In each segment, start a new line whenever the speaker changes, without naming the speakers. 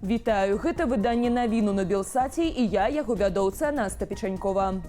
Вітаю, гэта выданне навіну на Белсаце і я, яго вядоўца Наста Печанькова.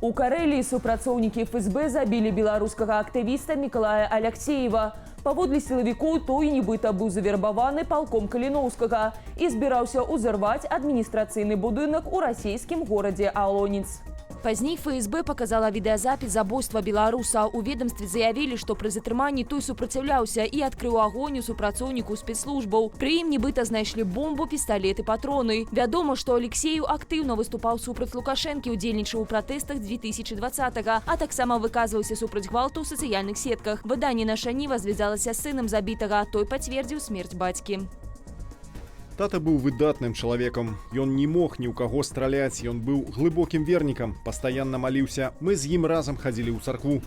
У Карэліі супрацоўнікі ФСБ забілі беларускага актывіста Мікалая Аляксеева. Паводле сілавікоў, той нібыта быў завербаваны палком Каліноўскага і збіраўся ўзарваць адміністрацыйны будынак у расійскім горадзе Алоніц.
Пазней ФСБ показала відэазапіс забойства беларуса. У ведомстве заявілі, што пры затрыманні той супраціўляўся і адкрыў агонь у супрацоўніку спецслужбаў. Пры ім нібыта знайшлі бомбу, пісталет і патроны. Вядома, што Алексею актыўна выступаў супраць Лукашэнкі, удзельнічаў у пратэстах 2020-го, а таксама выказваўся супраць гвалту ў сацыяльных сетках. Выданне «Наша Ніва» звязалася з сынам забітага, той пацвердзіў смерць бацькі.
Тата быў выдатным чалавекам. Ён не мог ні ў каго страляць, ён быў глыбокім вернікам, пастаянна маліўся. Мы з ім разам хадзілі ў царкву.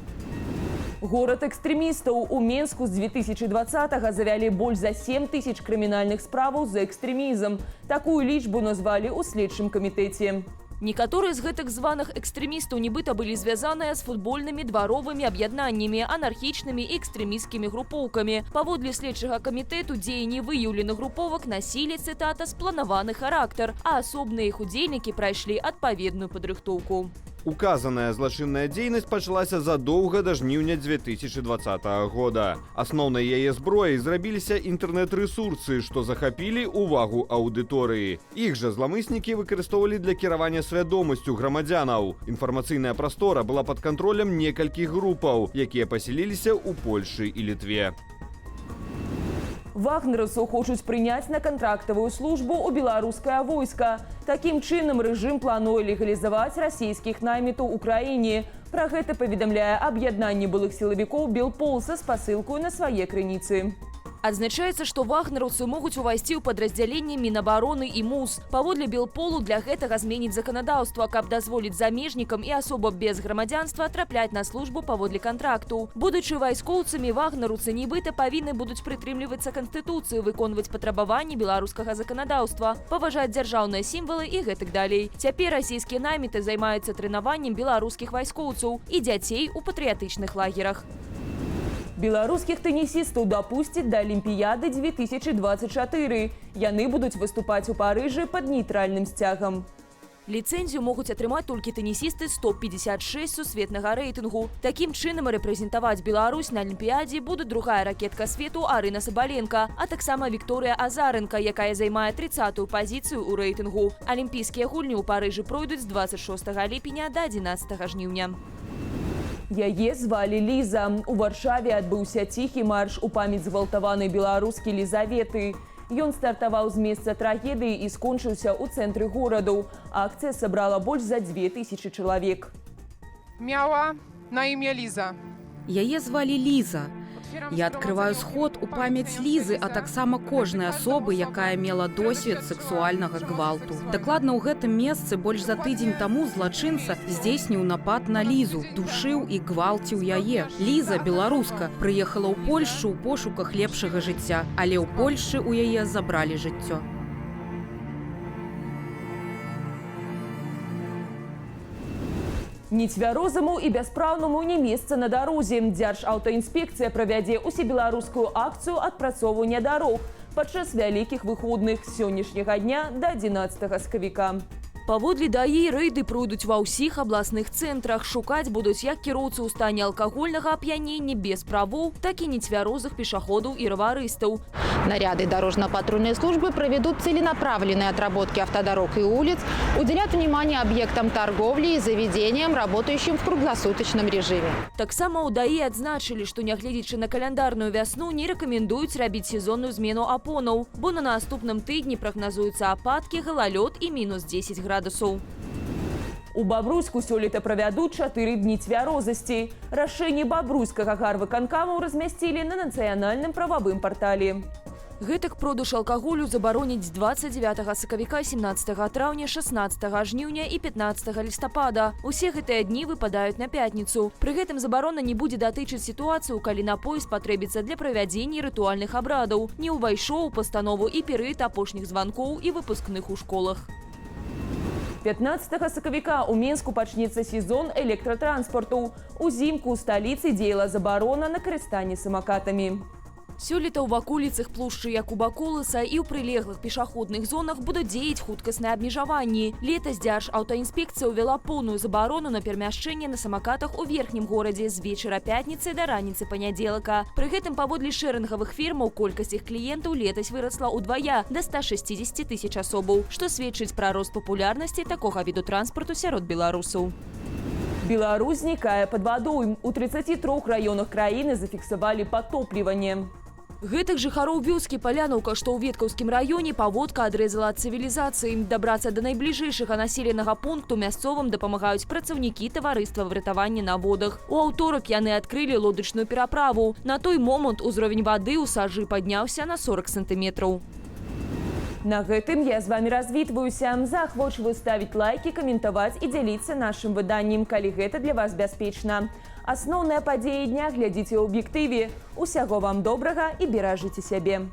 Горад экстрэмістаў. У Менску з 2020-го завялі больш за 7 тысяч крымінальных справаў за экстрэмізм. Такую лічбу назвалі ў следчым камітэце.
Некаторыя з гэтых званых экстрэмістаў нібыта былі звязаныя з футбольнымі дваровымі аб'яднаннямі, анархічнымі і экстрэмісцкімі групоўкамі. Паводле следчага камітэту дзеянні выяўленых груповак насілі, цытата, спланаваны характар, а асобныя іх удзельнікі прайшлі адпаведную падрыхтоўку.
Указаная злачынная дзейнасць пачалася задоўга да жніўня 2020 года. Асноўнай яе зброяй зрабіліся інтэрнэт-рэсурсы, што захапілі ўвагу аўдыторыі. Іх жа зламыснікі выкарыстоўвалі для кіравання свядомасцю грамадзянаў. Інфармацыйная прастора была пад кантролем некалькіх групаў, якія пасяліліся ў Польшы і Літве.
Вагнераўцаў хочуць прыняць на кантрактавую службу ў беларускае войска. Такім чынам рэжым плануе легалізаваць расійскіх наймітаў у краіне. Пра гэта паведамляе аб'яднанне былых сілавікоў Белпол са спасылкаю на свае крыніцы.
Адзначаецца, што вагнераўцы могуць увайсці ў падраздзяленне Мінабароны і МУС. Паводле Белполу для гэтага зменіць заканадаўства, каб дазволіць замежнікам і асобам без грамадзянства трапляць на службу паводле кантракту. Будучы вайскоўцамі, вагнераўцы нібыта павінны будуць прытрымлівацца канстытуцыі, выконваць патрабаванні беларускага заканадаўства, паважаць дзяржаўныя сімвалы і гэтак далей. Цяпер расійскія найміты займаюцца трэнаваннем беларускіх вайскоўцаў і дзяцей у патрыятычных лагерах.
Беларускіх тэнісістаў дапусцяць да Алімпіяды 2024. Яны будуць выступаць у Парыжы пад нейтральным сцягам.
Ліцэнзію могуць атрымаць толькі тэнісісты з топ-56 сусветнага рэйтынгу. Такім чынам рэпрэзентаваць Беларусь на Алімпіядзе будуць другая ракетка свету Арына Сабаленка, а таксама Вікторыя Азаренка, якая займае 30-ю пазіцыю ў рэйтынгу. Алімпійскія гульні ў Парыжы пройдуць з 26 ліпеня да 11 жніўня.
Яе звалі Ліза. У Варшаве адбыўся ціхі марш у памяць згвалтаванай беларускі Лізаветы. Ён стартаваў з месца трагедыі і скончыўся ў цэнтры гораду. Акцыя сабрала больш за 2000 чалавек.
Мяла на імя Ліза.
Яе звалі Ліза. Я адкрываю сход у памяць Лізы, а таксама кожнай асобы, якая мела досвед сексуальнага гвалту. Дакладна ў гэтым месцы больш за тыдзень таму злачынца здзейсніў напад на Лізу, душыў і гвалціў яе. Ліза, беларуска, прыехала ў Польшчу ў пошуках лепшага жыцця, але ў Польшчы ў яе забралі жыццё.
Нецвярозаму і бяспраўнаму не месца на дарозе. Дзяржаўтаінспекцыя правядзе усебеларускую акцыю адпрацоўвання дарог падчас вялікіх выходных з сённяшняга дня да 11 сакавіка.
Паводле ДАІ рэйды пройдуць ва ўсіх абласных цэнтрах. Шукаць будуць як кіроўцы ў стане алкагольнага ап'янення без правоў, так і нецвярозых пешаходаў і раварыстаў.
Наряды дорожно-патрульной службы проведут целенаправленные отработки автодорог и улиц, уделят внимание объектам торговли и заведениям, работающим в круглосуточном режиме.
Таксама ў ДАІ адзначылі, што нягледзячы на каляндарную вясну, не рэкамендуюць рабіць сезонную змену апонаў, бо на наступным тыдні прагназуюцца ападкі, галалёд і мінус 10 градусаў.
У Бабруйску сёлета правядуць 4 дні цвярозасці. Рашэнне бабруйскага гарвыканкаму размясцілі на нацыянальным прававым партале.
Гэтак продаж алкаголю забароняць з 29 сакавіка, 17 траўня, 16 жніўня і 15 лістапада. Усе гэтыя дні выпадаюць на пятніцу. Пры гэтым забарона не будзе датычыць сітуацыю, калі напой спатрэбіцца для правядзення рытуальных абрадаў, не ўвайшоў у пастанову і перыяд апошніх званкоў і выпускных у школах.
15 сакавіка у Менску пачнецца сезон электратранспорту. Узімку ў сталіцы дзеяла забарона на карыстанне самакатамі.
Сёлета ў ваколіцах плошчы Якуба Коласа і ў прылеглых пешаходных зонах будуць дзеяць хуткасныя абмежаванні. Летась Дзяржаўтаінспекцыя ўвяла поўную забарону на перамяшчэнне на самакатах у верхнім горадзе з вечара пятніцы да раніцы панядзелка. Пры гэтым паводле шэрынгавых фірмаў колькасць іх кліентаў летась вырасла ўдвая да 160 тысяч асобаў, што сведчыць пра рост папулярнасці такога віду транспарту сярод беларусаў.
Беларусь знікае пад вадой. У 33 раёнах краіны зафіксавалі патопліванне.
Гэтых жыхароў вёскі Паляноўка, што ў Веткаўскім раёне, паводка адрэзала ад цывілізацыі. Дабрацца да найбліжэйшага населенага пункту мясцовым дапамагаюць працаўнікі таварыства выратавання на водах. У аўторак яны адкрылі лодачную пераправу. На той момант узровень вады ў сажы падняўся на 40 сантыметраў.
На гэтым я з вами развітваюся. Заахвочваю ставіць лайкі, каментаваць і дзяліцца нашым выданнем, калі гэта для вас бяспечна. Асноўныя падзеі дня глядзіце ў аб'ектыве. Усяго вам добрага і беражыце сябе.